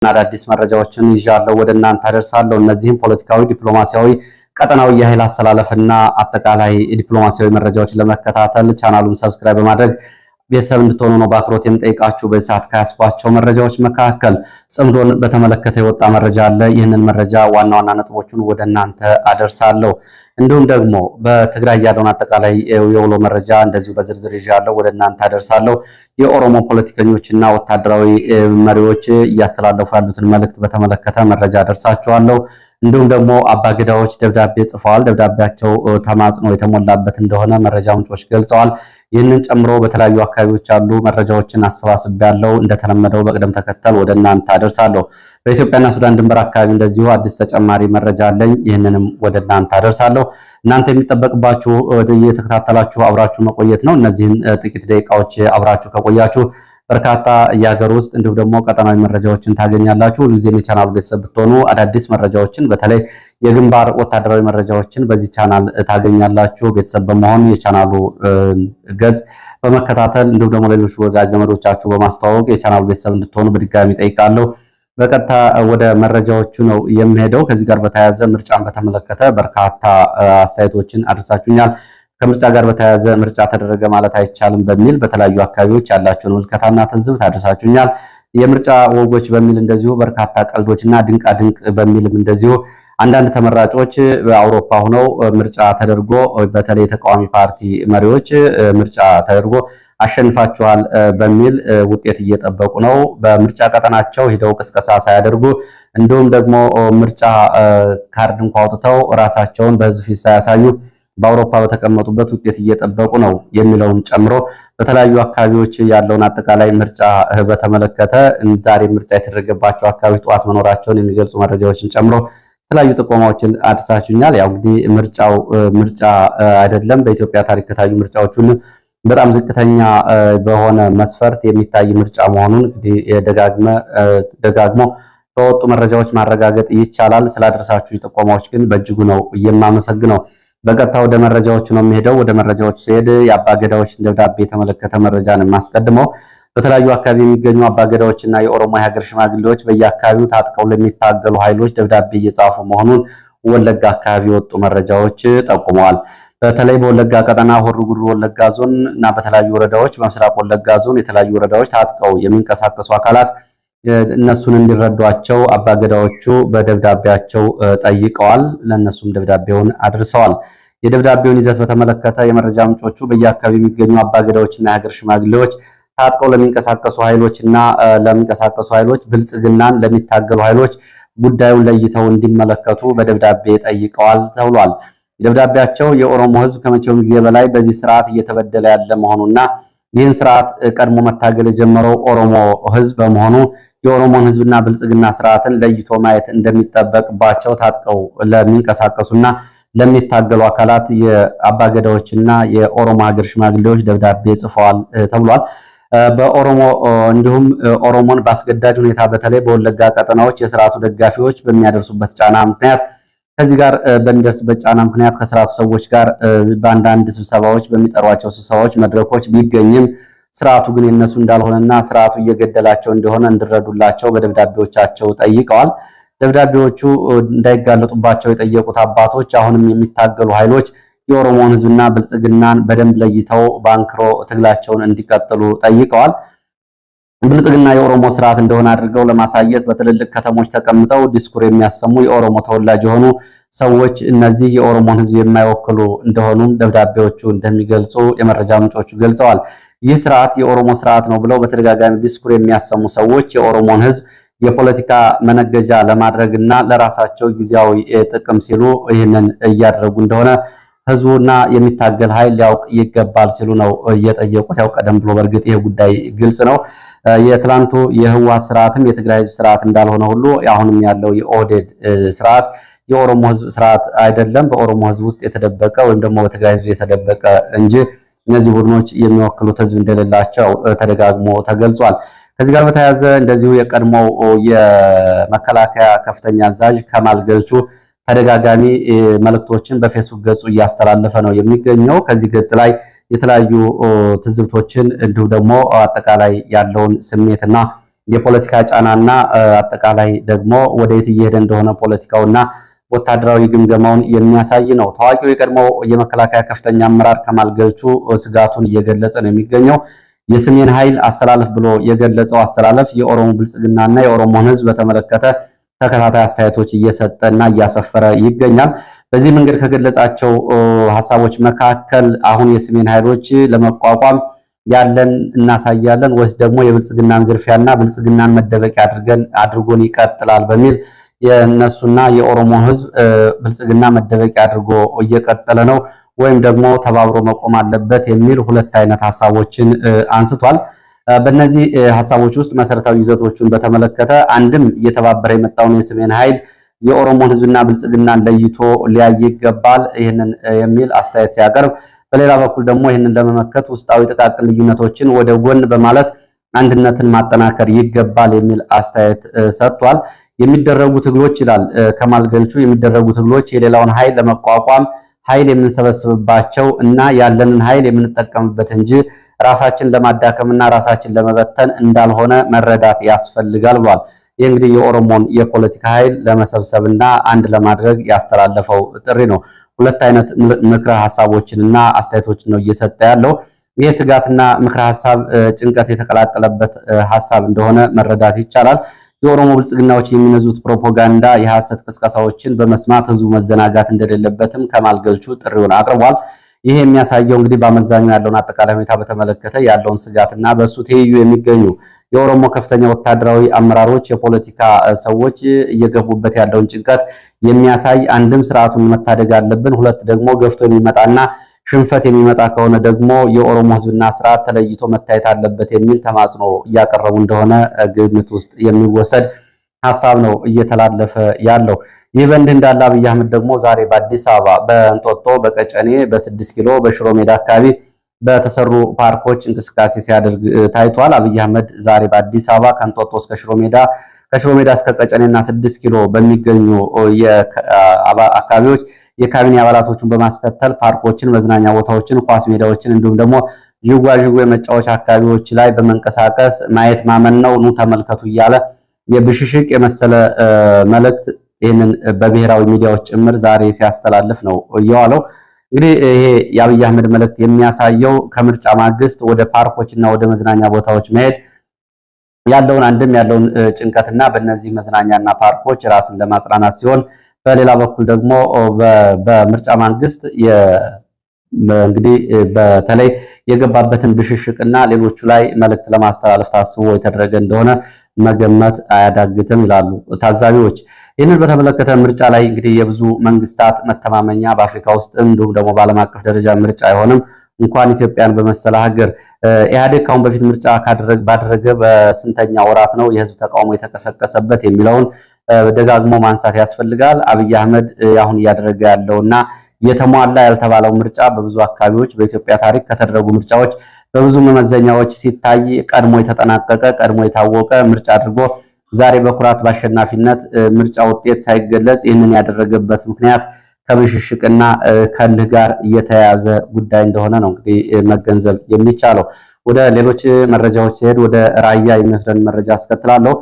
አዳዲስ መረጃዎችን ይዣለሁ ወደ እናንተ አደርሳለሁ። እነዚህም ፖለቲካዊ፣ ዲፕሎማሲያዊ፣ ቀጠናዊ የኃይል አሰላለፍና አጠቃላይ ዲፕሎማሲያዊ መረጃዎችን ለመከታተል ቻናሉን ሰብስክራይብ በማድረግ ቤተሰብ እንድትሆኑ ነው በአክብሮት የምጠይቃችሁ። በሰዓት ከያስኳቸው መረጃዎች መካከል ጽምዶን በተመለከተ የወጣ መረጃ አለ። ይህንን መረጃ ዋና ዋና ነጥቦቹን ወደ እናንተ አደርሳለሁ። እንዲሁም ደግሞ በትግራይ ያለውን አጠቃላይ የውሎ መረጃ እንደዚሁ በዝርዝር ይዣለሁ ወደ እናንተ አደርሳለሁ። የኦሮሞ ፖለቲከኞችና ወታደራዊ መሪዎች እያስተላለፉ ያሉትን መልእክት በተመለከተ መረጃ አደርሳችኋለሁ። እንዲሁም ደግሞ አባገዳዎች ደብዳቤ ጽፈዋል። ደብዳቤያቸው ተማጽኖ የተሞላበት እንደሆነ መረጃ ምንጮች ገልጸዋል። ይህንን ጨምሮ በተለያዩ አካባቢዎች ያሉ መረጃዎችን አሰባስቤያለሁ። እንደተለመደው በቅደም ተከተል ወደ እናንተ አደርሳለሁ። በኢትዮጵያና ሱዳን ድንበር አካባቢ እንደዚሁ አዲስ ተጨማሪ መረጃ አለኝ። ይህንንም ወደ እናንተ አደርሳለሁ። እናንተ የሚጠበቅባችሁ እየተከታተላችሁ አብራችሁ መቆየት ነው። እነዚህን ጥቂት ደቂቃዎች አብራችሁ ከቆያችሁ በርካታ የሀገር ውስጥ እንዲሁም ደግሞ ቀጠናዊ መረጃዎችን ታገኛላችሁ። ሁልጊዜም የቻናሉ ቤተሰብ ብትሆኑ አዳዲስ መረጃዎችን በተለይ የግንባር ወታደራዊ መረጃዎችን በዚህ ቻናል ታገኛላችሁ። ቤተሰብ በመሆን የቻናሉ ገጽ በመከታተል እንዲሁም ደግሞ ሌሎች ወዳጅ ዘመዶቻችሁ በማስተዋወቅ የቻናሉ ቤተሰብ እንድትሆኑ በድጋሚ ጠይቃለሁ። በቀጥታ ወደ መረጃዎቹ ነው የሚሄደው። ከዚህ ጋር በተያያዘ ምርጫን በተመለከተ በርካታ አስተያየቶችን አድርሳችሁኛል። ከምርጫ ጋር በተያያዘ ምርጫ ተደረገ ማለት አይቻልም በሚል በተለያዩ አካባቢዎች ያላችሁን ምልከታና ትዝብት አድርሳችሁኛል። የምርጫ ወጎች በሚል እንደዚሁ በርካታ ቀልዶችና ድንቃ ድንቅ በሚልም እንደዚሁ አንዳንድ ተመራጮች በአውሮፓ ሆነው ምርጫ ተደርጎ በተለይ የተቃዋሚ ፓርቲ መሪዎች ምርጫ ተደርጎ አሸንፋቸዋል በሚል ውጤት እየጠበቁ ነው። በምርጫ ቀጠናቸው ሂደው ቅስቀሳ ሳያደርጉ እንዲሁም ደግሞ ምርጫ ካርድ እንኳ አውጥተው ራሳቸውን በህዝብ ፊት ሳያሳዩ በአውሮፓ በተቀመጡበት ውጤት እየጠበቁ ነው የሚለውን ጨምሮ በተለያዩ አካባቢዎች ያለውን አጠቃላይ ምርጫ በተመለከተ ዛሬ ምርጫ የተደረገባቸው አካባቢዎች ጠዋት መኖራቸውን የሚገልጹ መረጃዎችን ጨምሮ የተለያዩ ጥቆማዎችን አድርሳችሁኛል። ያው እንግዲህ ምርጫው ምርጫ አይደለም። በኢትዮጵያ ታሪክ ከታዩ ምርጫዎች ሁሉ በጣም ዝቅተኛ በሆነ መስፈርት የሚታይ ምርጫ መሆኑን እንግዲህ ደጋግሞ በወጡ መረጃዎች ማረጋገጥ ይቻላል። ስላደረሳችሁ ጥቆማዎች ግን በእጅጉ ነው የማመሰግነው። በቀጥታ ወደ መረጃዎቹ ነው የሚሄደው። ወደ መረጃዎቹ ሲሄድ የአባገዳዎችን ደብዳቤ የተመለከተ መረጃን የማስቀድመው በተለያዩ አካባቢ የሚገኙ አባገዳዎችና የኦሮሞ የሀገር ሽማግሌዎች በየአካባቢው ታጥቀው ለሚታገሉ ኃይሎች ደብዳቤ እየጻፉ መሆኑን ወለጋ አካባቢ የወጡ መረጃዎች ጠቁመዋል። በተለይ በወለጋ ቀጠና ሆሮ ጉዱሩ ወለጋ ዞን እና በተለያዩ ወረዳዎች በምስራቅ ወለጋ ዞን የተለያዩ ወረዳዎች ታጥቀው የሚንቀሳቀሱ አካላት እነሱን እንዲረዷቸው አባገዳዎቹ በደብዳቤያቸው ጠይቀዋል። ለነሱም ደብዳቤውን አድርሰዋል። የደብዳቤውን ይዘት በተመለከተ የመረጃ ምንጮቹ በየአካባቢው የሚገኙ አባገዳዎችና የሀገር ሽማግሌዎች ታጥቀው ለሚንቀሳቀሱ ኃይሎች ብልጽግናን ለሚታገሉ ኃይሎች ጉዳዩን ለይተው እንዲመለከቱ በደብዳቤ ጠይቀዋል ተብሏል። ደብዳቤያቸው የኦሮሞ ሕዝብ ከመቼውም ጊዜ በላይ በዚህ ስርዓት እየተበደለ ያለ መሆኑና ይህን ስርዓት ቀድሞ መታገል የጀመረው ኦሮሞ ሕዝብ በመሆኑ የኦሮሞን ሕዝብና ብልጽግና ስርዓትን ለይቶ ማየት እንደሚጠበቅባቸው ታጥቀው ለሚንቀሳቀሱና ለሚታገሉ አካላት የአባገዳዎችና የኦሮሞ ሀገር ሽማግሌዎች ደብዳቤ ጽፈዋል ተብሏል። በኦሮሞ እንዲሁም ኦሮሞን በአስገዳጅ ሁኔታ በተለይ በወለጋ ቀጠናዎች የስርዓቱ ደጋፊዎች በሚያደርሱበት ጫና ምክንያት ከዚህ ጋር በሚደርስበት ጫና ምክንያት ከስርዓቱ ሰዎች ጋር በአንዳንድ ስብሰባዎች በሚጠሯቸው ስብሰባዎች መድረኮች ቢገኝም ስርዓቱ ግን የነሱ እንዳልሆነና ስርዓቱ እየገደላቸው እንደሆነ እንዲረዱላቸው በደብዳቤዎቻቸው ጠይቀዋል። ደብዳቤዎቹ እንዳይጋለጡባቸው የጠየቁት አባቶች አሁንም የሚታገሉ ኃይሎች የኦሮሞን ሕዝብና ብልጽግናን በደንብ ለይተው ባንክሮ ትግላቸውን እንዲቀጥሉ ጠይቀዋል። ብልጽግና የኦሮሞ ስርዓት እንደሆነ አድርገው ለማሳየት በትልልቅ ከተሞች ተቀምጠው ዲስኩር የሚያሰሙ የኦሮሞ ተወላጅ የሆኑ ሰዎች እነዚህ የኦሮሞን ሕዝብ የማይወክሉ እንደሆኑም ደብዳቤዎቹ እንደሚገልጹ የመረጃ ምንጮቹ ገልጸዋል። ይህ ስርዓት የኦሮሞ ስርዓት ነው ብለው በተደጋጋሚ ዲስኩር የሚያሰሙ ሰዎች የኦሮሞን ሕዝብ የፖለቲካ መነገጃ ለማድረግና ለራሳቸው ጊዜያዊ ጥቅም ሲሉ ይህንን እያደረጉ እንደሆነ ህዝቡና የሚታገል ኃይል ሊያውቅ ይገባል ሲሉ ነው እየጠየቁት። ያው ቀደም ብሎ በእርግጥ ይሄ ጉዳይ ግልጽ ነው። የትላንቱ የህወሓት ስርዓትም የትግራይ ህዝብ ስርዓት እንዳልሆነ ሁሉ አሁንም ያለው የኦህዴድ ስርዓት የኦሮሞ ህዝብ ስርዓት አይደለም። በኦሮሞ ህዝብ ውስጥ የተደበቀ ወይም ደግሞ በትግራይ ህዝብ የተደበቀ እንጂ እነዚህ ቡድኖች የሚወክሉት ህዝብ እንደሌላቸው ተደጋግሞ ተገልጿል። ከዚህ ጋር በተያያዘ እንደዚሁ የቀድሞው የመከላከያ ከፍተኛ አዛዥ ከማል ገልቹ ተደጋጋሚ መልእክቶችን በፌስቡክ ገጹ እያስተላለፈ ነው የሚገኘው። ከዚህ ገጽ ላይ የተለያዩ ትዝብቶችን እንዲሁም ደግሞ አጠቃላይ ያለውን ስሜትና የፖለቲካ ጫናና አጠቃላይ ደግሞ ወደየት እየሄደ እንደሆነ ፖለቲካውና ወታደራዊ ግምገማውን የሚያሳይ ነው። ታዋቂው የቀድሞው የመከላከያ ከፍተኛ አመራር ከማል ገልቹ ስጋቱን እየገለጸ ነው የሚገኘው። የሰሜን ኃይል አስተላለፍ ብሎ የገለጸው አስተላለፍ የኦሮሞ ብልጽግናና የኦሮሞን ሕዝብ በተመለከተ ተከታታይ አስተያየቶች እየሰጠና እያሰፈረ ይገኛል። በዚህ መንገድ ከገለጻቸው ሀሳቦች መካከል አሁን የሰሜን ኃይሎች ለመቋቋም ያለን እናሳያለን ወይስ ደግሞ የብልጽግናን ዝርፊያና ብልጽግናን መደበቂያ አድርጎን ይቀጥላል በሚል የነሱና የኦሮሞ ሕዝብ ብልጽግና መደበቂያ አድርጎ እየቀጠለ ነው ወይም ደግሞ ተባብሮ መቆም አለበት የሚል ሁለት አይነት ሀሳቦችን አንስቷል። በእነዚህ ሀሳቦች ውስጥ መሰረታዊ ይዘቶቹን በተመለከተ አንድም እየተባበረ የመጣውን የሰሜን ኃይል የኦሮሞን ሕዝብና ብልጽግናን ለይቶ ሊያይ ይገባል ይህንን የሚል አስተያየት ሲያቀርብ፣ በሌላ በኩል ደግሞ ይህንን ለመመከት ውስጣዊ ጥቃቅን ልዩነቶችን ወደ ጎን በማለት አንድነትን ማጠናከር ይገባል የሚል አስተያየት ሰጥቷል። የሚደረጉ ትግሎች ይላል ከማል ገልቹ፣ የሚደረጉ ትግሎች የሌላውን ኃይል ለመቋቋም ኃይል የምንሰበስብባቸው እና ያለንን ኃይል የምንጠቀምበት እንጂ ራሳችን ለማዳከምና ራሳችን ለመበተን እንዳልሆነ መረዳት ያስፈልጋል ብሏል። ይህ እንግዲህ የኦሮሞን የፖለቲካ ኃይል ለመሰብሰብና አንድ ለማድረግ ያስተላለፈው ጥሪ ነው። ሁለት አይነት ምክረ ሀሳቦችንና አስተያየቶችን ነው እየሰጠ ያለው። ይህ ስጋትና ምክረ ሀሳብ ጭንቀት የተቀላቀለበት ሀሳብ እንደሆነ መረዳት ይቻላል። የኦሮሞ ብልጽግናዎች የሚነዙት ፕሮፓጋንዳ የሐሰት ቅስቀሳዎችን በመስማት ህዝቡ መዘናጋት እንደሌለበትም ከማል ገልቹ ጥሪውን አቅርቧል። ይህ የሚያሳየው እንግዲህ በአመዛኙ ያለውን አጠቃላይ ሁኔታ በተመለከተ ያለውን ስጋትና በእሱ ትይዩ የሚገኙ የኦሮሞ ከፍተኛ ወታደራዊ አመራሮች፣ የፖለቲካ ሰዎች እየገቡበት ያለውን ጭንቀት የሚያሳይ አንድም ስርዓቱን መታደግ አለብን፣ ሁለት ደግሞ ገፍቶ የሚመጣና ሽንፈት የሚመጣ ከሆነ ደግሞ የኦሮሞ ህዝብና ስርዓት ተለይቶ መታየት አለበት የሚል ተማጽኖ እያቀረቡ እንደሆነ ግምት ውስጥ የሚወሰድ ሀሳብ ነው እየተላለፈ ያለው። ይህ በእንዲህ እንዳለ አብይ አህመድ ደግሞ ዛሬ በአዲስ አበባ በእንጦጦ፣ በቀጨኔ፣ በ6 ኪሎ፣ በሽሮ ሜዳ አካባቢ በተሰሩ ፓርኮች እንቅስቃሴ ሲያደርግ ታይቷል። አብይ አህመድ ዛሬ በአዲስ አበባ ከእንጦጦ እስከ ሽሮ ሜዳ፣ ከሽሮ ሜዳ እስከ ቀጨኔና 6 ኪሎ በሚገኙ አካባቢዎች የካቢኔ አባላቶቹን በማስከተል ፓርኮችን፣ መዝናኛ ቦታዎችን፣ ኳስ ሜዳዎችን እንዲሁም ደግሞ ዥጓዥጉ የመጫወቻ አካባቢዎች ላይ በመንቀሳቀስ ማየት ማመን ነው፣ ኑ ተመልከቱ እያለ የብሽሽቅ የመሰለ መልእክት ይህንን በብሔራዊ ሚዲያዎች ጭምር ዛሬ ሲያስተላልፍ ነው እየዋለው። እንግዲህ ይሄ የአብይ አህመድ መልእክት የሚያሳየው ከምርጫ ማግስት ወደ ፓርኮችና ወደ መዝናኛ ቦታዎች መሄድ ያለውን አንድም ያለውን ጭንቀትና በእነዚህ መዝናኛና ፓርኮች ራስን ለማጽናናት ሲሆን፣ በሌላ በኩል ደግሞ በምርጫ ማግስት እንግዲህ በተለይ የገባበትን ብሽሽቅና ሌሎቹ ላይ መልእክት ለማስተላለፍ ታስቦ የተደረገ እንደሆነ መገመት አያዳግትም ይላሉ ታዛቢዎች። ይህንን በተመለከተ ምርጫ ላይ እንግዲህ የብዙ መንግስታት መተማመኛ በአፍሪካ ውስጥ እንዲሁም ደግሞ በዓለም አቀፍ ደረጃ ምርጫ አይሆንም እንኳን ኢትዮጵያን በመሰለ ሀገር። ኢህአዴግ ካሁን በፊት ምርጫ ባደረገ በስንተኛ ወራት ነው የህዝብ ተቃውሞ የተቀሰቀሰበት የሚለውን ደጋግሞ ማንሳት ያስፈልጋል። አብይ አህመድ አሁን እያደረገ ያለውና የተሟላ ያልተባለው ምርጫ በብዙ አካባቢዎች በኢትዮጵያ ታሪክ ከተደረጉ ምርጫዎች በብዙ መመዘኛዎች ሲታይ ቀድሞ የተጠናቀቀ ቀድሞ የታወቀ ምርጫ አድርጎ ዛሬ በኩራት በአሸናፊነት ምርጫ ውጤት ሳይገለጽ ይህንን ያደረገበት ምክንያት ከብሽሽቅና ከልህ ጋር የተያያዘ ጉዳይ እንደሆነ ነው እንግዲህ መገንዘብ የሚቻለው። ወደ ሌሎች መረጃዎች ሲሄድ ወደ ራያ የሚወስደን መረጃ አስከትላለሁ።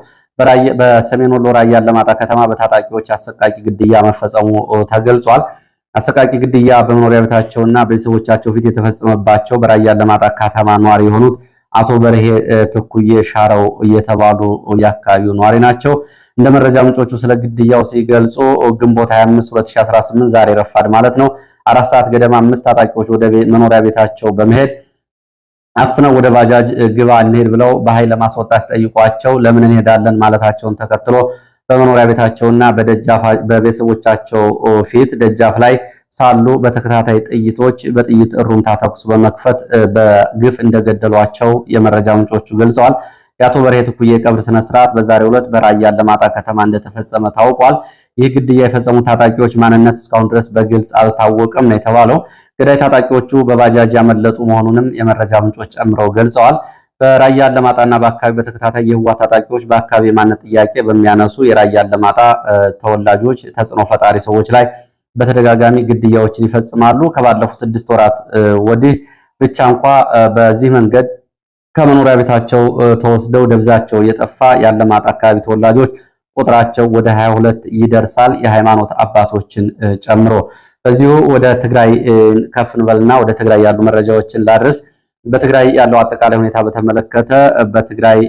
በሰሜን ወሎ ራያ አላማጣ ከተማ በታጣቂዎች አሰቃቂ ግድያ መፈጸሙ ተገልጿል። አሰቃቂ ግድያ በመኖሪያ ቤታቸውና ቤተሰቦቻቸው ፊት የተፈጸመባቸው በራያ አላማጣ ከተማ ነዋሪ የሆኑት አቶ በርሄ ትኩዬ ሻረው እየተባሉ የአካባቢው ነዋሪ ናቸው። እንደ መረጃ ምንጮቹ ስለ ግድያው ሲገልጹ ግንቦት 25 2018 ዛሬ ረፋድ ማለት ነው 4 ሰዓት ገደማ 5 ታጣቂዎች ወደ መኖሪያ ቤታቸው በመሄድ አፍነው ወደ ባጃጅ ግባ እንሄድ ብለው በኃይል ለማስወጣት ሲጠይቋቸው ለምን እንሄዳለን ማለታቸውን ተከትሎ በመኖሪያ ቤታቸውና በቤተሰቦቻቸው ፊት ደጃፍ ላይ ሳሉ በተከታታይ ጥይቶች በጥይት እሩምታ ተኩስ በመክፈት በግፍ እንደገደሏቸው የመረጃ ምንጮቹ ገልጸዋል። የአቶ በርሄ ትኩዬ የቀብር ስነ ስርዓት በዛሬው ዕለት በራያ አላማጣ ከተማ እንደተፈጸመ ታውቋል። ይህ ግድያ የፈጸሙ ታጣቂዎች ማንነት እስካሁን ድረስ በግልጽ አልታወቀም ነው የተባለው። ገዳይ ታጣቂዎቹ በባጃጅ ያመለጡ መሆኑንም የመረጃ ምንጮች ጨምረው ገልጸዋል። በራያ አላማጣና በአካባቢ በተከታታይ የህወሓት ታጣቂዎች በአካባቢ የማንነት ጥያቄ በሚያነሱ የራያ አላማጣ ተወላጆች ተጽዕኖ ፈጣሪ ሰዎች ላይ በተደጋጋሚ ግድያዎችን ይፈጽማሉ። ከባለፉት 6 ወራት ወዲህ ብቻ እንኳ በዚህ መንገድ ከመኖሪያ ቤታቸው ተወስደው ደብዛቸው የጠፋ የአለማጣ አካባቢ ተወላጆች ቁጥራቸው ወደ 22 ይደርሳል፣ የሃይማኖት አባቶችን ጨምሮ። በዚሁ ወደ ትግራይ ከፍ እንበልና ወደ ትግራይ ያሉ መረጃዎችን ላድርስ። በትግራይ ያለው አጠቃላይ ሁኔታ በተመለከተ በትግራይ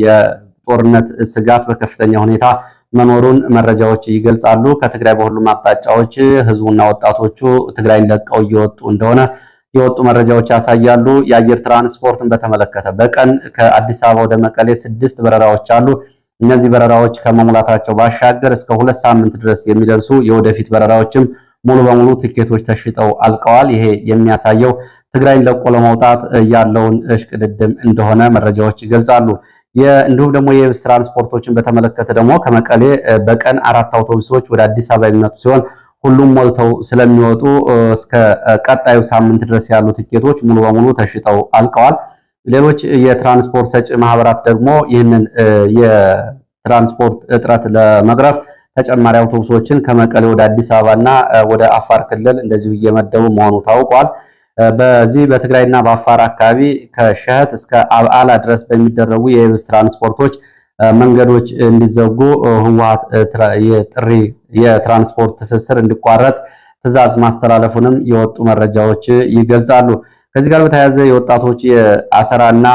የጦርነት ስጋት በከፍተኛ ሁኔታ መኖሩን መረጃዎች ይገልጻሉ። ከትግራይ በሁሉም አቅጣጫዎች ህዝቡና ወጣቶቹ ትግራይን ለቀው እየወጡ እንደሆነ የወጡ መረጃዎች ያሳያሉ። የአየር ትራንስፖርትን በተመለከተ በቀን ከአዲስ አበባ ወደ መቀሌ 6 በረራዎች አሉ። እነዚህ በረራዎች ከመሙላታቸው ባሻገር እስከ 2 ሳምንት ድረስ የሚደርሱ የወደፊት በረራዎችም ሙሉ በሙሉ ትኬቶች ተሽጠው አልቀዋል። ይሄ የሚያሳየው ትግራይን ለቆ ለመውጣት ያለውን እሽቅድድም እንደሆነ መረጃዎች ይገልጻሉ። እንዲሁም ደግሞ የየብስ ትራንስፖርቶችን በተመለከተ ደግሞ ከመቀሌ በቀን 4 አውቶቡሶች ወደ አዲስ አበባ የሚመጡ ሲሆን ሁሉም ሞልተው ስለሚወጡ እስከ ቀጣዩ ሳምንት ድረስ ያሉ ትኬቶች ሙሉ በሙሉ ተሽጠው አልቀዋል። ሌሎች የትራንስፖርት ሰጪ ማህበራት ደግሞ ይህንን የትራንስፖርት እጥረት ለመቅረፍ ተጨማሪ አውቶቡሶችን ከመቀሌ ወደ አዲስ አበባና ወደ አፋር ክልል እንደዚሁ እየመደቡ መሆኑ ታውቋል። በዚህ በትግራይና በአፋር አካባቢ ከሸህት እስከ አብዓላ ድረስ በሚደረጉ የየብስ ትራንስፖርቶች መንገዶች እንዲዘጉ ህወሓት የትራንስፖርት ትስስር እንዲቋረጥ ትዕዛዝ ማስተላለፉንም የወጡ መረጃዎች ይገልጻሉ። ከዚህ ጋር በተያያዘ የወጣቶች የአሰራና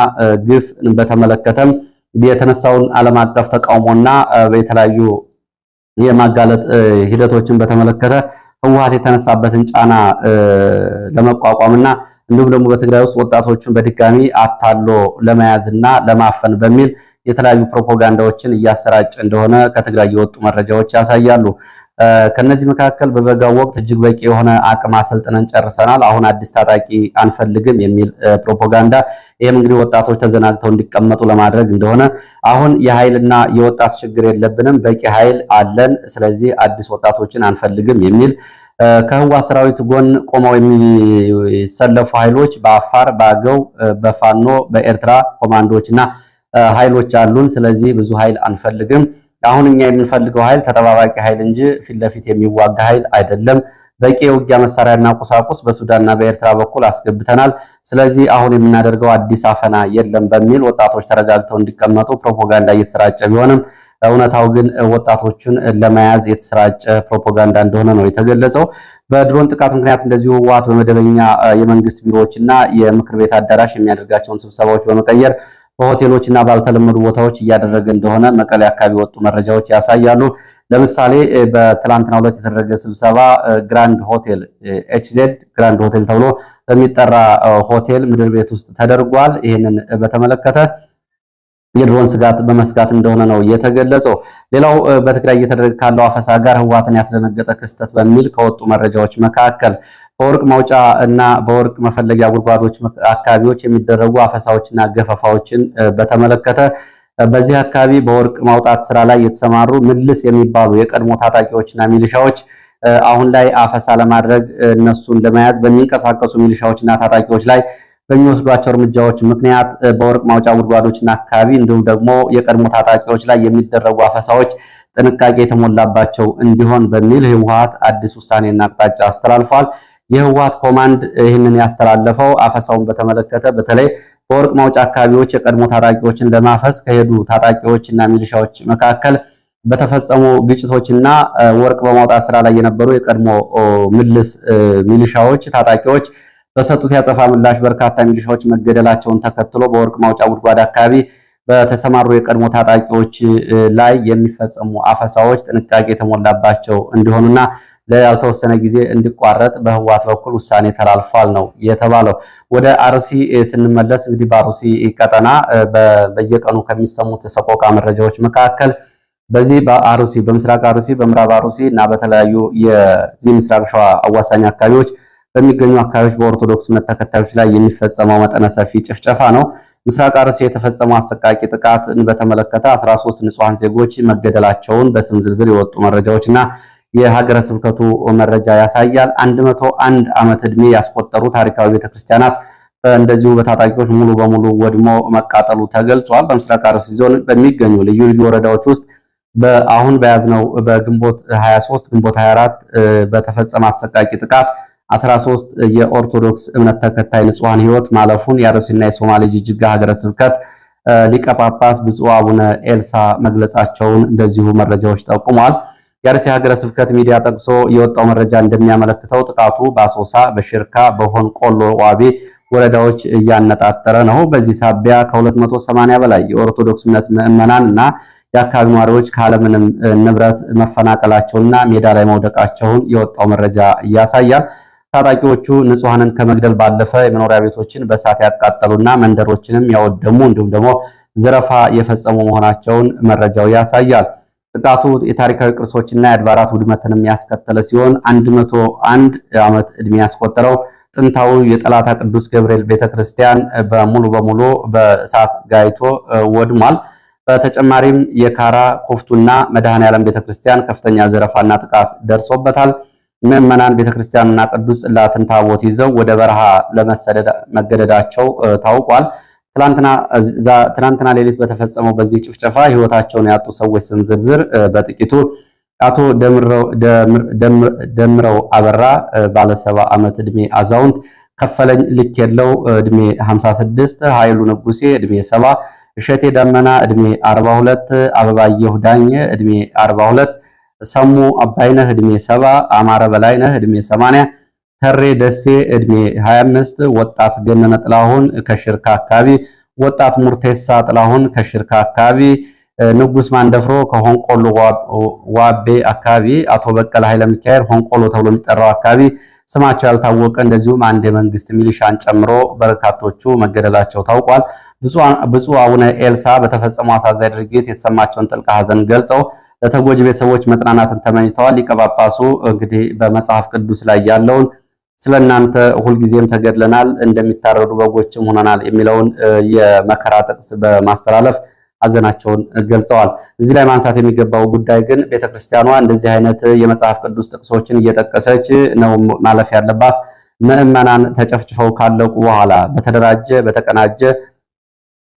ግፍ በተመለከተም የተነሳውን ዓለም አቀፍ ተቃውሞና የተለያዩ የማጋለጥ ሂደቶችን በተመለከተ ህወሓት የተነሳበትን ጫና ለመቋቋምና እንዲሁም ደግሞ በትግራይ ውስጥ ወጣቶችን በድጋሚ አታሎ ለመያዝና ለማፈን በሚል የተለያዩ ፕሮፓጋንዳዎችን እያሰራጨ እንደሆነ ከትግራይ የወጡ መረጃዎች ያሳያሉ። ከነዚህ መካከል በበጋው ወቅት እጅግ በቂ የሆነ አቅም አሰልጥነን ጨርሰናል፣ አሁን አዲስ ታጣቂ አንፈልግም የሚል ፕሮፓጋንዳ፣ ይህም እንግዲህ ወጣቶች ተዘናግተው እንዲቀመጡ ለማድረግ እንደሆነ፣ አሁን የኃይልና የወጣት ችግር የለብንም፣ በቂ ኃይል አለን፣ ስለዚህ አዲስ ወጣቶችን አንፈልግም የሚል ከህወሓት ሰራዊት ጎን ቆመው የሚሰለፉ ኃይሎች በአፋር፣ በአገው፣ በፋኖ፣ በኤርትራ ኮማንዶዎችና ኃይሎች አሉን፣ ስለዚህ ብዙ ኃይል አንፈልግም፣ አሁን እኛ የምንፈልገው ኃይል ተጠባባቂ ኃይል እንጂ ፊት ለፊት የሚዋጋ ኃይል አይደለም፣ በቂ የውጊያ መሳሪያና ቁሳቁስ በሱዳንና በኤርትራ በኩል አስገብተናል፣ ስለዚህ አሁን የምናደርገው አዲስ አፈና የለም በሚል ወጣቶች ተረጋግተው እንዲቀመጡ ፕሮፓጋንዳ እየተሰራጨ ቢሆንም እውነታው ግን ወጣቶችን ለመያዝ የተሰራጨ ፕሮፓጋንዳ እንደሆነ ነው የተገለጸው። በድሮን ጥቃት ምክንያት እንደዚሁ ህወሓት በመደበኛ የመንግስት ቢሮዎችና የምክር ቤት አዳራሽ የሚያደርጋቸውን ስብሰባዎች በመቀየር በሆቴሎችና ባልተለመዱ ቦታዎች እያደረገ እንደሆነ መቀሌ አካባቢ ወጡ መረጃዎች ያሳያሉ። ለምሳሌ በትላንትናው ዕለት የተደረገ ስብሰባ ግራንድ ሆቴል ኤችዜድ ግራንድ ሆቴል ተብሎ በሚጠራ ሆቴል ምድር ቤት ውስጥ ተደርጓል። ይህንን በተመለከተ የድሮን ስጋት በመስጋት እንደሆነ ነው የተገለጸው። ሌላው በትግራይ እየተደረገ ካለው አፈሳ ጋር ህወሓትን ያስደነገጠ ክስተት በሚል ከወጡ መረጃዎች መካከል በወርቅ ማውጫ እና በወርቅ መፈለጊያ ጉድጓዶች አካባቢዎች የሚደረጉ አፈሳዎችና ገፈፋዎችን በተመለከተ በዚህ አካባቢ በወርቅ ማውጣት ስራ ላይ የተሰማሩ ምልስ የሚባሉ የቀድሞ ታጣቂዎችና ሚሊሻዎች አሁን ላይ አፈሳ ለማድረግ እነሱን ለመያዝ በሚንቀሳቀሱ ሚሊሻዎችና ታጣቂዎች ላይ በሚወስዷቸው እርምጃዎች ምክንያት በወርቅ ማውጫ ጉድጓዶችና አካባቢ እንዲሁም ደግሞ የቀድሞ ታጣቂዎች ላይ የሚደረጉ አፈሳዎች ጥንቃቄ የተሞላባቸው እንዲሆን በሚል ህወሓት አዲስ ውሳኔና አቅጣጫ አስተላልፏል። የህወሓት ኮማንድ ይህንን ያስተላለፈው አፈሳውን በተመለከተ በተለይ በወርቅ ማውጫ አካባቢዎች የቀድሞ ታጣቂዎችን ለማፈስ ከሄዱ ታጣቂዎችና ሚሊሻዎች መካከል በተፈጸሙ ግጭቶችና ወርቅ በማውጣት ስራ ላይ የነበሩ የቀድሞ ምልስ ሚሊሻዎች ታጣቂዎች በሰጡት ያጸፋ ምላሽ በርካታ ሚሊሻዎች መገደላቸውን ተከትሎ በወርቅ ማውጫ ጉድጓድ አካባቢ በተሰማሩ የቀድሞ ታጣቂዎች ላይ የሚፈጸሙ አፈሳዎች ጥንቃቄ የተሞላባቸው እንዲሆኑና ለያልተወሰነ ጊዜ እንዲቋረጥ በህወሓት በኩል ውሳኔ ተላልፏል ነው የተባለው። ወደ አርሲ ስንመለስ እንግዲህ በአርሲ ቀጠና በየቀኑ ከሚሰሙት ሰቆቃ መረጃዎች መካከል በዚህ በአርሲ በምስራቅ አርሲ በምዕራብ አርሲ እና በተለያዩ የዚህ ምስራቅ ሸዋ አዋሳኝ አካባቢዎች በሚገኙ አካባቢዎች በኦርቶዶክስ እምነት ተከታዮች ላይ የሚፈጸመው መጠነ ሰፊ ጭፍጨፋ ነው። ምስራቅ አርሲ የተፈጸመው አሰቃቂ ጥቃትን በተመለከተ 13 ንጹሃን ዜጎች መገደላቸውን በስም ዝርዝር የወጡ መረጃዎችና የሀገረ ስብከቱ መረጃ ያሳያል። 101 ዓመት ዕድሜ ያስቆጠሩ ታሪካዊ ቤተክርስቲያናት እንደዚሁ በታጣቂዎች ሙሉ በሙሉ ወድሞ መቃጠሉ ተገልጿል። በምስራቅ አርሲ ዞን በሚገኙ ልዩ ልዩ ወረዳዎች ውስጥ አሁን በያዝነው በግንቦት 23 ግንቦት 24 በተፈጸመ አሰቃቂ ጥቃት 13 የኦርቶዶክስ እምነት ተከታይ ንጹሃን ህይወት ማለፉን የአርሲና የሶማሌ ጅጅጋ ሀገረ ስብከት ሊቀ ጳጳስ ብፁዕ አቡነ ኤልሳ መግለጻቸውን እንደዚሁ መረጃዎች ጠቁመዋል። የአርሲ ሀገረ ስብከት ሚዲያ ጠቅሶ የወጣው መረጃ እንደሚያመለክተው ጥቃቱ በአሶሳ፣ በሽርካ፣ በሆንቆሎ ዋቤ ወረዳዎች እያነጣጠረ ነው። በዚህ ሳቢያ ከ280 በላይ የኦርቶዶክስ እምነት ምዕመናን እና የአካባቢ ነዋሪዎች ካለምንም ንብረት መፈናቀላቸውና ሜዳ ላይ መውደቃቸውን የወጣው መረጃ ያሳያል። ታጣቂዎቹ ንጹሃንን ከመግደል ባለፈ የመኖሪያ ቤቶችን በእሳት ያቃጠሉና መንደሮችንም ያወደሙ እንዲሁም ደግሞ ዘረፋ የፈጸሙ መሆናቸውን መረጃው ያሳያል። ጥቃቱ የታሪካዊ ቅርሶችና የአድባራት ውድመትንም ያስከተለ ሲሆን 101 ዓመት ዕድሜ ያስቆጠረው ጥንታዊ የጠላታ ቅዱስ ገብርኤል ቤተክርስቲያን በሙሉ በሙሉ በእሳት ጋይቶ ወድሟል። በተጨማሪም የካራ ኩፍቱና መድኃኔዓለም ቤተክርስቲያን ከፍተኛ ዘረፋና ጥቃት ደርሶበታል። ምዕመናን ቤተክርስቲያንና ቅዱስ ጽላትን ታቦት ይዘው ወደ በረሃ ለመሰደድ መገደዳቸው ታውቋል። ትናንትና ሌሊት በተፈጸመው በዚህ ጭፍጨፋ ህይወታቸውን ያጡ ሰዎች ስም ዝርዝር በጥቂቱ አቶ ደምረው አበራ ባለ 70 ዓመት ዕድሜ አዛውንት፣ ከፈለኝ ልክ የለው ዕድሜ 56፣ ኃይሉ ንጉሴ ዕድሜ 70፣ እሸቴ ደመና ዕድሜ 42፣ አበባየሁ ዳኘ ዕድሜ 42፣ ሰሙ አባይነህ ዕድሜ 70፣ አማረ በላይነህ ዕድሜ 80፣ ተሬ ደሴ ዕድሜ 25፣ ወጣት ገነነ ጥላሁን ከሽርካ አካባቢ፣ ወጣት ሙርቴሳ ጥላሁን ከሽርካ አካባቢ፣ ንጉስ ማንደፍሮ ከሆንቆሎ ዋቤ አካባቢ፣ አቶ በቀለ ኃይለ ሚካኤል ሆንቆሎ ተብሎ የሚጠራው አካባቢ ስማቸው ያልታወቀ እንደዚሁም አንድ የመንግስት ሚሊሻን ጨምሮ በርካቶቹ መገደላቸው ታውቋል። ብፁዕ አቡነ ኤልሳ በተፈጸመው አሳዛኝ ድርጊት የተሰማቸውን ጥልቅ ሐዘን ገልጸው ለተጎጂ ቤተሰቦች መጽናናትን ተመኝተዋል። ሊቀ ጳጳሱ እንግዲህ በመጽሐፍ ቅዱስ ላይ ያለውን ስለናንተ ሁልጊዜም ተገድለናል እንደሚታረዱ በጎችም ሆነናል የሚለውን የመከራ ጥቅስ በማስተላለፍ ሐዘናቸውን ገልጸዋል። እዚህ ላይ ማንሳት የሚገባው ጉዳይ ግን ቤተክርስቲያኗ እንደዚህ አይነት የመጽሐፍ ቅዱስ ጥቅሶችን እየጠቀሰች ነው ማለፍ ያለባት። ምዕመናን ተጨፍጭፈው ካለቁ በኋላ በተደራጀ በተቀናጀ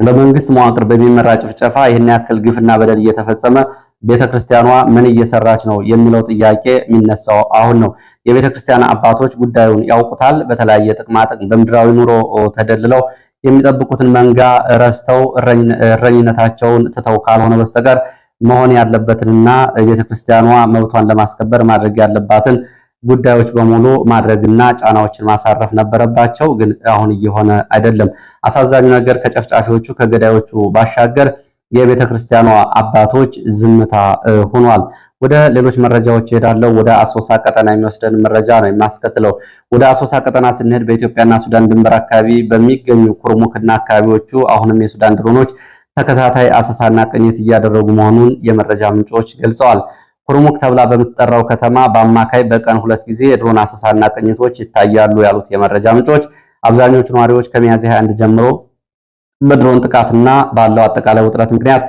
በመንግስት መዋቅር በሚመራ ጭፍጨፋ ይህን ያክል ግፍና በደል እየተፈጸመ ቤተክርስቲያኗ ምን እየሰራች ነው የሚለው ጥያቄ የሚነሳው አሁን ነው። የቤተክርስቲያን አባቶች ጉዳዩን ያውቁታል። በተለያየ ጥቅማጥቅም በምድራዊ ኑሮ ተደልለው የሚጠብቁትን መንጋ ረስተው እረኝነታቸውን ትተው ካልሆነ በስተቀር መሆን ያለበትንና ቤተክርስቲያኗ መብቷን ለማስከበር ማድረግ ያለባትን ጉዳዮች በሙሉ ማድረግና ጫናዎችን ማሳረፍ ነበረባቸው። ግን አሁን እየሆነ አይደለም። አሳዛኙ ነገር ከጨፍጫፊዎቹ ከገዳዮቹ ባሻገር የቤተክርስቲያኗ አባቶች ዝምታ ሆኗል። ወደ ሌሎች መረጃዎች እሄዳለሁ። ወደ አሶሳ ቀጠና የሚወስደን መረጃ ነው የማስከትለው። ወደ አሶሳ ቀጠና ስንሄድ በኢትዮጵያና ሱዳን ድንበር አካባቢ በሚገኙ ኩርሙክና አካባቢዎቹ አሁንም የሱዳን ድሮኖች ተከታታይ አሰሳና ቅኝት እያደረጉ መሆኑን የመረጃ ምንጮች ገልጸዋል። ኩርሙክ ተብላ በምትጠራው ከተማ በአማካይ በቀን 2 ጊዜ የድሮን አሰሳና ቅኝቶች ይታያሉ ያሉት የመረጃ ምንጮች አብዛኞቹ ነዋሪዎች ከሚያዝያ 21 ጀምሮ በድሮን ጥቃትና ባለው አጠቃላይ ውጥረት ምክንያት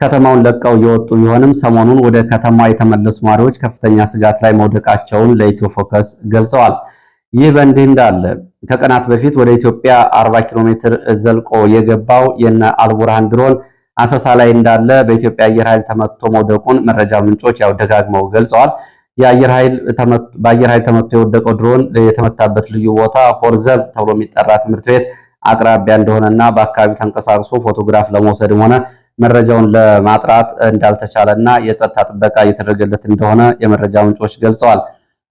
ከተማውን ለቀው የወጡ ቢሆንም ሰሞኑን ወደ ከተማዋ የተመለሱ ነዋሪዎች ከፍተኛ ስጋት ላይ መውደቃቸውን ለኢትዮ ፎከስ ገልጸዋል። ይህ በእንዲህ እንዳለ ከቀናት በፊት ወደ ኢትዮጵያ 40 ኪሎ ሜትር ዘልቆ የገባው የነ አልቡርሃን ድሮን አሰሳ ላይ እንዳለ በኢትዮጵያ አየር ኃይል ተመቶ መውደቁን መረጃ ምንጮች ያው ደጋግመው ገልጸዋል። በአየር ኃይል ተመቶ የወደቀው ድሮን የተመታበት ልዩ ቦታ ሆርዘብ ተብሎ የሚጠራ ትምህርት ቤት አቅራቢያ እንደሆነና በአካባቢው ተንቀሳቅሶ ፎቶግራፍ ለመውሰድም ሆነ መረጃውን ለማጥራት እንዳልተቻለና የጸጥታ ጥበቃ እየተደረገለት እንደሆነ የመረጃ ምንጮች ገልጸዋል።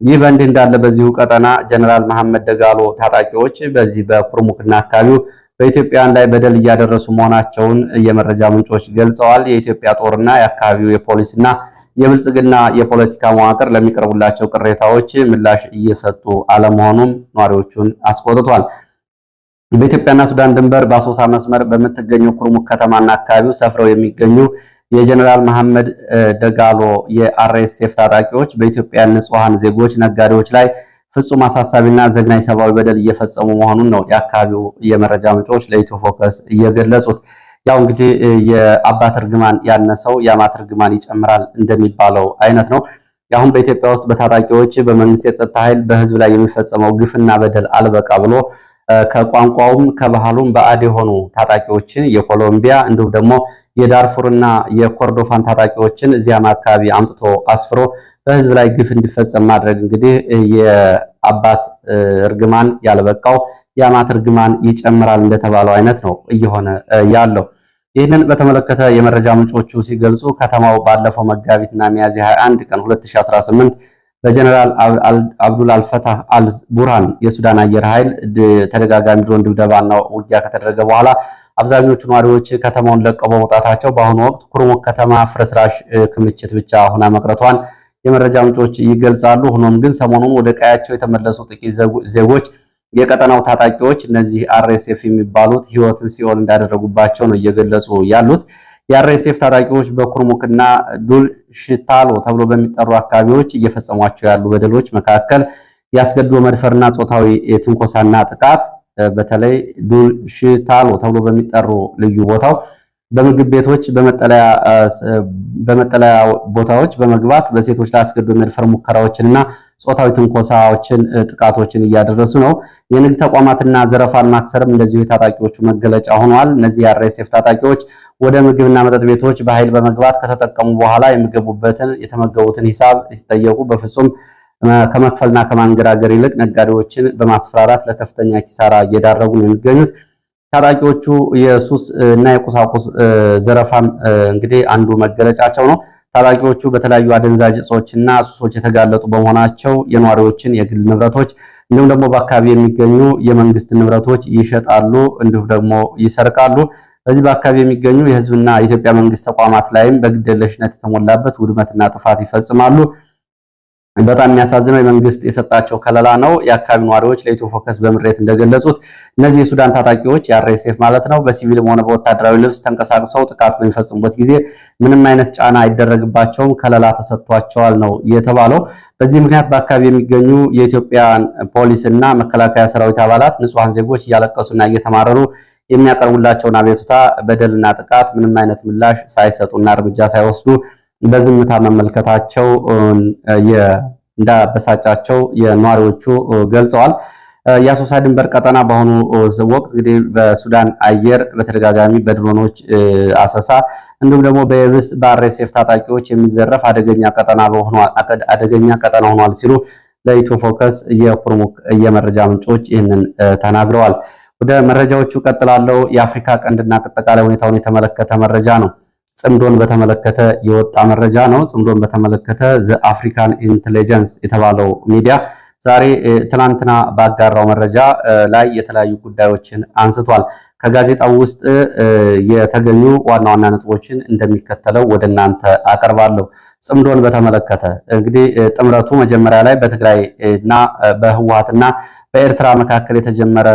ይህ በእንዲህ እንዳለ በዚሁ ቀጠና ጀነራል መሐመድ ደጋሎ ታጣቂዎች በዚህ በኩርሙክና አካባቢው በኢትዮጵያውያን ላይ በደል እያደረሱ መሆናቸውን የመረጃ ምንጮች ገልጸዋል። የኢትዮጵያ ጦርና የአካባቢው የፖሊስና የብልጽግና የፖለቲካ መዋቅር ለሚቀርቡላቸው ቅሬታዎች ምላሽ እየሰጡ አለመሆኑም ነዋሪዎቹን አስቆጥቷል። በኢትዮጵያና ሱዳን ድንበር በአሶሳ መስመር በምትገኘው ኩርሙክ ከተማና አካባቢው ሰፍረው የሚገኙ የጀነራል መሐመድ ደጋሎ የአርኤስኤፍ ታጣቂዎች በኢትዮጵያ ንጹሃን ዜጎች፣ ነጋዴዎች ላይ ፍጹም አሳሳቢና ዘግናኝ ሰብአዊ በደል እየፈጸሙ መሆኑን ነው የአካባቢው የመረጃ ምንጮች ለኢትዮ ፎከስ እየገለጹት። ያው እንግዲህ የአባት እርግማን ያነሰው የአማት እርግማን ይጨምራል እንደሚባለው አይነት ነው። አሁን በኢትዮጵያ ውስጥ በታጣቂዎች በመንግስት የጸጥታ ኃይል በህዝብ ላይ የሚፈጸመው ግፍና በደል አልበቃ ብሎ ከቋንቋውም ከባህሉም ባዕድ የሆኑ ታጣቂዎችን የኮሎምቢያ እንዲሁም ደግሞ የዳርፉርና የኮርዶፋን ታጣቂዎችን እዚያም አካባቢ አምጥቶ አስፍሮ በህዝብ ላይ ግፍ እንዲፈጸም ማድረግ እንግዲህ የአባት እርግማን ያልበቃው የአማት እርግማን ይጨምራል እንደተባለው አይነት ነው እየሆነ ያለው። ይህንን በተመለከተ የመረጃ ምንጮቹ ሲገልጹ ከተማው ባለፈው መጋቢትና ሚያዝያ 21 ቀን 2018 በጀነራል አብዱል አልፈታህ አልቡርሃን የሱዳን አየር ኃይል ተደጋጋሚ ድሮን ድብደባና ውጊያ ከተደረገ በኋላ አብዛኞቹ ነዋሪዎች ከተማውን ለቀው በመውጣታቸው በአሁኑ ወቅት ኩርሙክ ከተማ ፍርስራሽ ክምችት ብቻ ሆና መቅረቷን የመረጃ ምንጮች ይገልጻሉ። ሆኖም ግን ሰሞኑን ወደ ቀያቸው የተመለሱ ጥቂት ዜጎች የቀጠናው ታጣቂዎች እነዚህ አርኤስኤፍ የሚባሉት ህይወትን ሲኦል እንዳደረጉባቸው ነው እየገለጹ ያሉት። የአርኤስኤፍ ታጣቂዎች በኩርሙክና ዱል ሽታሎ ተብሎ በሚጠሩ አካባቢዎች እየፈጸሟቸው ያሉ በደሎች መካከል ያስገድዶ መድፈርና ጾታዊ ትንኮሳና ጥቃት በተለይ ዱል ሽታሎ ተብሎ በሚጠሩ ልዩ ቦታው በምግብ ቤቶች በመጠለያ ቦታዎች በመግባት በሴቶች ላይ አስገድዶ መድፈር ሙከራዎችንና ጾታዊ ትንኮሳዎችን ጥቃቶችን እያደረሱ ነው። የንግድ ተቋማትና ዘረፋን ማክሰርም እንደዚሁ የታጣቂዎቹ መገለጫ ሆኗል። እነዚህ የአርኤስኤፍ ታጣቂዎች ወደ ምግብና መጠጥ ቤቶች በኃይል በመግባት ከተጠቀሙ በኋላ የተመገቡትን ሂሳብ ሲጠየቁ በፍጹም ከመክፈልና ከማንገራገር ይልቅ ነጋዴዎችን በማስፈራራት ለከፍተኛ ኪሳራ እየዳረጉ ነው የሚገኙት። ታጣቂዎቹ የሱስ እና የቁሳቁስ ዘረፋም እንግዲህ አንዱ መገለጫቸው ነው። ታጣቂዎቹ በተለያዩ አደንዛዥ እጾችና ሱሶች የተጋለጡ በመሆናቸው የነዋሪዎችን የግል ንብረቶች እንዲሁም ደግሞ በአካባቢ የሚገኙ የመንግስት ንብረቶች ይሸጣሉ፣ እንዲሁም ደግሞ ይሰርቃሉ። በዚህ በአካባቢ የሚገኙ የህዝብና የኢትዮጵያ መንግስት ተቋማት ላይም በግድየለሽነት የተሞላበት ውድመትና ጥፋት ይፈጽማሉ። በጣም የሚያሳዝነው የመንግስት የሰጣቸው ከለላ ነው። የአካባቢ ነዋሪዎች ለኢትዮ ፎከስ በምሬት እንደገለጹት እነዚህ የሱዳን ታጣቂዎች የአርኤስኤፍ ማለት ነው በሲቪልም ሆነ በወታደራዊ ልብስ ተንቀሳቅሰው ጥቃት በሚፈጽሙበት ጊዜ ምንም አይነት ጫና አይደረግባቸውም፣ ከለላ ተሰጥቷቸዋል ነው የተባለው። በዚህ ምክንያት በአካባቢ የሚገኙ የኢትዮጵያን ፖሊስና መከላከያ ሰራዊት አባላት ንጹሐን ዜጎች እያለቀሱና እየተማረሩ የሚያቀርቡላቸውን አቤቱታ በደልና ጥቃት ምንም አይነት ምላሽ ሳይሰጡና እርምጃ ሳይወስዱ በዝምታ መመልከታቸው እንዳበሳጫቸው የነዋሪዎቹ ገልጸዋል። የአሶሳ ድንበር ቀጠና በአሁኑ ወቅት እንግዲህ በሱዳን አየር በተደጋጋሚ በድሮኖች አሰሳ እንዲሁም ደግሞ በየብስ በአርኤስኤፍ ታጣቂዎች የሚዘረፍ አደገኛ ቀጠና ሆኗል ሲሉ ለኢትዮ ፎከስ የኩርሙክ የመረጃ ምንጮች ይህንን ተናግረዋል። ወደ መረጃዎቹ ቀጥላለሁ። የአፍሪካ ቀንድና አጠቃላይ ሁኔታውን የተመለከተ መረጃ ነው። ጽምዶን በተመለከተ የወጣ መረጃ ነው። ጽምዶን በተመለከተ ዘ አፍሪካን ኢንተለጀንስ የተባለው ሚዲያ ዛሬ ትናንትና ባጋራው መረጃ ላይ የተለያዩ ጉዳዮችን አንስቷል። ከጋዜጣው ውስጥ የተገኙ ዋና ዋና ነጥቦችን እንደሚከተለው ወደ እናንተ አቀርባለሁ። ጽምዶን በተመለከተ እንግዲህ ጥምረቱ መጀመሪያ ላይ በትግራይ እና በህወሓትና በኤርትራ መካከል የተጀመረ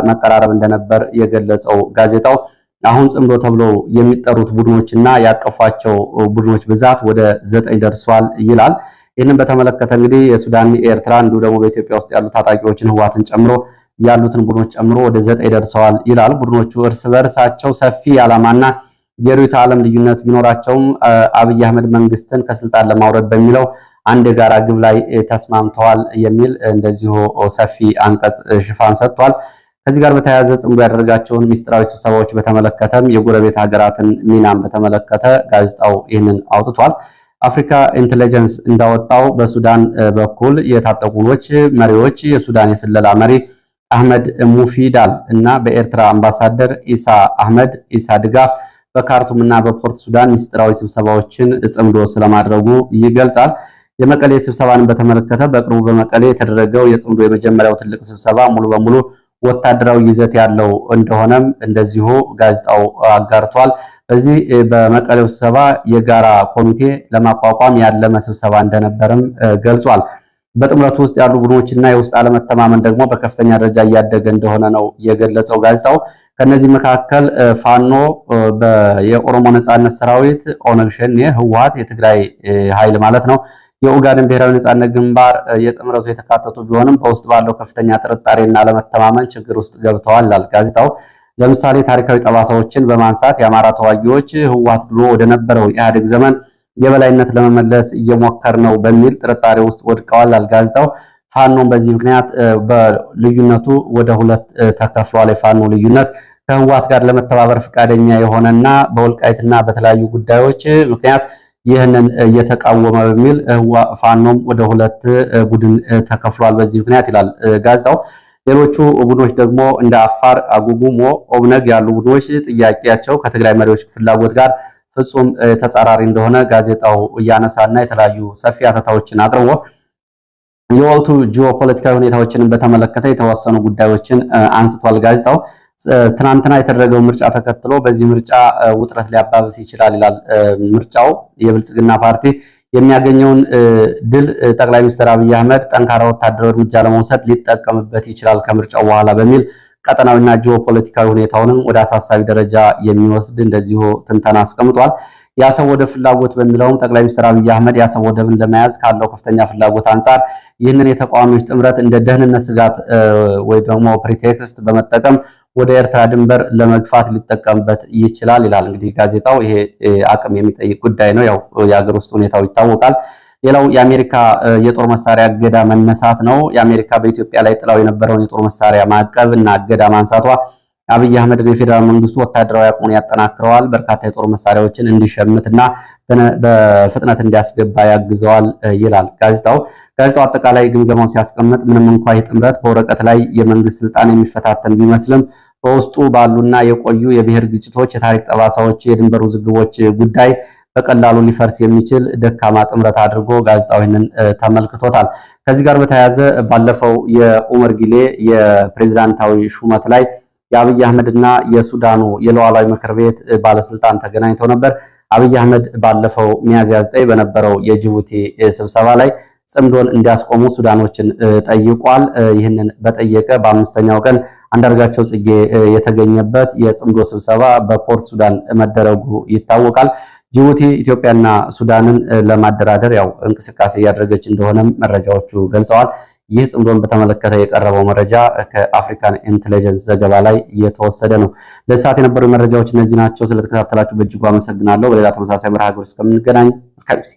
መቀራረብ እንደነበር የገለጸው ጋዜጣው አሁን ጽምዶ ተብሎ የሚጠሩት ቡድኖችና ያቀፏቸው ቡድኖች ብዛት ወደ 9 ደርሷል ይላል። ይህንን በተመለከተ እንግዲህ የሱዳን፣ የኤርትራ እንዲሁ ደግሞ በኢትዮጵያ ውስጥ ያሉ ታጣቂዎችን ህወሓትን ጨምሮ ያሉትን ቡድኖች ጨምሮ ወደ 9 ደርሰዋል ይላል። ቡድኖቹ እርስ በርሳቸው ሰፊ ዓላማና የርዕዮተ ዓለም ልዩነት ቢኖራቸውም አብይ አህመድ መንግስትን ከስልጣን ለማውረድ በሚለው አንድ የጋራ ግብ ላይ ተስማምተዋል የሚል እንደዚሁ ሰፊ አንቀጽ ሽፋን ሰጥቷል። ከዚህ ጋር በተያያዘ ጽምዶ ያደረጋቸውን ሚስጥራዊ ስብሰባዎች በተመለከተም የጎረቤት ሀገራትን ሚናን በተመለከተ ጋዜጣው ይህንን አውጥቷል። አፍሪካ ኢንተለጀንስ እንዳወጣው በሱዳን በኩል የታጠቁ መሪዎች የሱዳን የስለላ መሪ አህመድ ሙፊዳል እና በኤርትራ አምባሳደር ኢሳ አህመድ ኢሳ ድጋፍ በካርቱም እና በፖርት ሱዳን ሚስጥራዊ ስብሰባዎችን ጽምዶ ስለማድረጉ ይገልጻል። የመቀሌ ስብሰባን በተመለከተ በቅርቡ በመቀሌ የተደረገው የጽምዶ የመጀመሪያው ትልቅ ስብሰባ ሙሉ በሙሉ ወታደራዊ ይዘት ያለው እንደሆነም እንደዚሁ ጋዜጣው አጋርቷል። በዚህ በመቀሌው ስብሰባ የጋራ ኮሚቴ ለማቋቋም ያለመ ስብሰባ እንደነበርም ገልጿል። በጥምረቱ ውስጥ ያሉ ቡድኖችና የውስጥ አለመተማመን ደግሞ በከፍተኛ ደረጃ እያደገ እንደሆነ ነው የገለጸው ጋዜጣው። ከነዚህ መካከል ፋኖ፣ የኦሮሞ ነጻነት ሰራዊት፣ ኦነግ ሸኔ፣ ህወሓት የትግራይ ኃይል ማለት ነው፣ የኡጋዴን ብሔራዊ ነጻነት ግንባር የጥምረቱ የተካተቱ ቢሆንም በውስጥ ባለው ከፍተኛ ጥርጣሬና አለመተማመን ችግር ውስጥ ገብተዋል ይላል ጋዜጣው። ለምሳሌ ታሪካዊ ጠባሳዎችን በማንሳት የአማራ ተዋጊዎች ህወሓት ድሮ ወደ ነበረው ኢህአዴግ ዘመን የበላይነት ለመመለስ እየሞከር ነው በሚል ጥርጣሬ ውስጥ ወድቀዋል ይላል ጋዜጣው። ፋኖን በዚህ ምክንያት በልዩነቱ ወደ ሁለት ተከፍሏል። የፋኖ ልዩነት ከህወሓት ጋር ለመተባበር ፈቃደኛ የሆነና በወልቃይትና በተለያዩ ጉዳዮች ምክንያት ይህንን እየተቃወመ በሚል ፋኖም ወደ ሁለት ቡድን ተከፍሏል በዚህ ምክንያት ይላል ጋዜጣው። ሌሎቹ ቡድኖች ደግሞ እንደ አፋር፣ አጉጉሞ፣ ኦብነግ ያሉ ቡድኖች ጥያቄያቸው ከትግራይ መሪዎች ፍላጎት ጋር ፍጹም ተጻራሪ እንደሆነ ጋዜጣው እያነሳና የተለያዩ ሰፊ አተታዎችን አቅርቦ የወቅቱ ጂኦፖለቲካዊ ሁኔታዎችን በተመለከተ የተወሰኑ ጉዳዮችን አንስቷል ጋዜጣው። ትናንትና የተደረገው ምርጫ ተከትሎ በዚህ ምርጫ ውጥረት ሊያባብስ ይችላል ይላል። ምርጫው የብልጽግና ፓርቲ የሚያገኘውን ድል ጠቅላይ ሚኒስትር አብይ አህመድ ጠንካራ ወታደራዊ እርምጃ ለመውሰድ ሊጠቀምበት ይችላል ከምርጫው በኋላ በሚል ቀጠናዊና ጂኦፖለቲካዊ ሁኔታውንም ወደ አሳሳቢ ደረጃ የሚወስድ እንደዚሁ ትንተና አስቀምጧል። የአሰብ ወደብ ፍላጎት በሚለውም ጠቅላይ ሚኒስትር አብይ አህመድ የአሰብ ወደብን ለመያዝ ካለው ከፍተኛ ፍላጎት አንጻር ይህንን የተቃዋሚዎች ጥምረት እንደ ደህንነት ስጋት ወይ ደግሞ ፕሪቴክስት በመጠቀም ወደ ኤርትራ ድንበር ለመግፋት ሊጠቀምበት ይችላል ይላል። እንግዲህ ጋዜጣው ይሄ አቅም የሚጠይቅ ጉዳይ ነው። ያው የሀገር ውስጥ ሁኔታው ይታወቃል። ሌላው የአሜሪካ የጦር መሳሪያ እገዳ መነሳት ነው። የአሜሪካ በኢትዮጵያ ላይ ጥላው የነበረውን የጦር መሳሪያ ማዕቀብ እና እገዳ ማንሳቷ አብይ አህመድን የፌዴራል መንግስቱ ወታደራዊ አቅሙን ያጠናክረዋል፣ በርካታ የጦር መሳሪያዎችን እንዲሸምትና በፍጥነት እንዲያስገባ ያግዘዋል ይላል ጋዜጣው። ጋዜጣው አጠቃላይ ግምገማውን ሲያስቀምጥ ምንም እንኳ ይህ ጥምረት በወረቀት ላይ የመንግስት ስልጣን የሚፈታተን ቢመስልም በውስጡ ባሉና የቆዩ የብሔር ግጭቶች፣ የታሪክ ጠባሳዎች፣ የድንበር ውዝግቦች ጉዳይ በቀላሉ ሊፈርስ የሚችል ደካማ ጥምረት አድርጎ ጋዜጣው ይህንን ተመልክቶታል። ከዚህ ጋር በተያያዘ ባለፈው የኡመር ጊሌ የፕሬዝዳንታዊ ሹመት ላይ የአብይ አህመድና የሱዳኑ የሉዓላዊ ምክር ቤት ባለስልጣን ተገናኝተው ነበር። አብይ አህመድ ባለፈው ሚያዝያ 9 በነበረው የጅቡቲ ስብሰባ ላይ ጽምዶን እንዲያስቆሙ ሱዳኖችን ጠይቋል። ይህንን በጠየቀ በአምስተኛው ቀን አንዳርጋቸው ጽጌ የተገኘበት የጽምዶ ስብሰባ በፖርት ሱዳን መደረጉ ይታወቃል። ጅቡቲ ኢትዮጵያና ሱዳንን ለማደራደር ያው እንቅስቃሴ እያደረገች እንደሆነም መረጃዎቹ ገልጸዋል። ይህ ጽምዶን በተመለከተ የቀረበው መረጃ ከአፍሪካን ኢንተለጀንስ ዘገባ ላይ የተወሰደ ነው። ለሰዓት የነበሩ መረጃዎች እነዚህ ናቸው። ስለተከታተላችሁ በእጅጉ አመሰግናለሁ። በሌላ ተመሳሳይ መርሃ ግብር እስከምንገናኝ መልካም ጊዜ